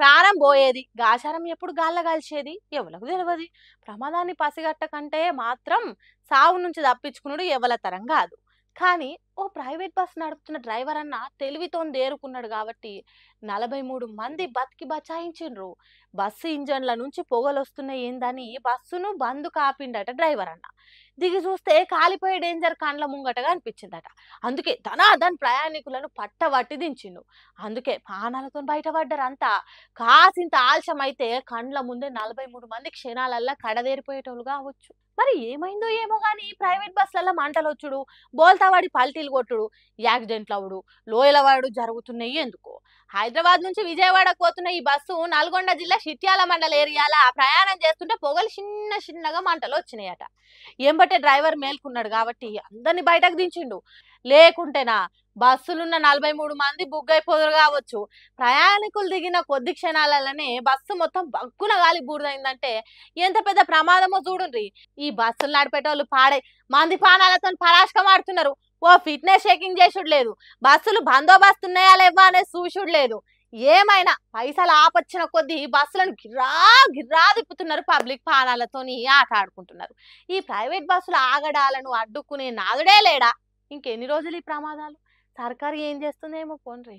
ప్రాణం పోయేది. గాచారం ఎప్పుడు గాల్ల కలిసేది ఎవలకు తెలవది. ప్రమాదాన్ని పసిగట్టకంటే మాత్రం సావు నుంచి తప్పించుకునుడు ఎవల తరం కాదు. కానీ ఓ ప్రైవేట్ బస్ నడుపుతున్న డ్రైవర్ అన్న తెలివితోని దేరుకున్నాడు కాబట్టి 43 మంది బతికి బచాయించిండ్రు. బస్సు ఇంజన్ల నుంచి పొగలొస్తున్నాయి ఏందని బస్సును బంద్ కాపిండట డ్రైవర్ అన్న. దిగి చూస్తే కాలిపోయే డేంజర్ కండ్ల ముంగటగా అనిపించిందట. అందుకే ధనాధన్ ప్రయాణికులను పట్టబట్టి దించిండు. అందుకే ప్రాణాలతో బయటపడ్డారంతా. కాసింత ఆలస్యం అయితే కండ్ల ముందే 43 మంది క్షణాలల్లా కడదేరిపోయేటోళ్ళు కావచ్చు. మరి ఏమైందో ఏమో గాని ప్రైవేట్ బస్సులలో మంటలొచ్చుడు, బోల్తావాడి పల్టీలు కొట్టుడు, యాక్సిడెంట్లు అవుడు, లోయలవాడు జరుగుతున్నాయి ఎందుకో. హైదరాబాద్ నుంచి విజయవాడకు పోతున్న ఈ బస్సు నల్గొండ జిల్లా చిట్యాల మండల ఏరియాల ప్రయాణం చేస్తుంటే పొగలు చిన్న చిన్నగా మంటలు వచ్చినాయట. ఎంబటే డ్రైవర్ మేల్కున్నాడు కాబట్టి అందరిని బయటకు దించిండు. లేకుంటేనా బస్సులున్న 43 మంది బుగ్గైపోదురు కావచ్చు. ప్రయాణికులు దిగిన కొద్ది క్షణాలలోనే బస్సు మొత్తం బగ్గున గాలి బూడిదైందంటే ఎంత పెద్ద ప్రమాదమో చూడుండ్రి. ఈ బస్సులు నడిపేటోళ్ళు పాడే మంది పానాలతో పరాశకం ఆడుతున్నారు. ఓ ఫిట్నెస్ చెకింగ్ చేసుడు లేదు, బస్సులు బందోబస్తు ఉన్నాయా లేవా అనే చూసుడు లేదు. ఏమైనా పైసలు ఆపొచ్చిన కొద్దీ బస్సులను గిర్రా గిర్రా తిప్పుతున్నారు. పబ్లిక్ పానాలతోని ఆట ఆడుకుంటున్నారు. ఈ ప్రైవేట్ బస్సులు ఆగడాలను అడ్డుకునే నాదుడే లేడా? ఇంకెన్ని రోజులు ఈ ప్రమాదాలు? సర్కారు ఏం చేస్తుందేమో పోన్రి.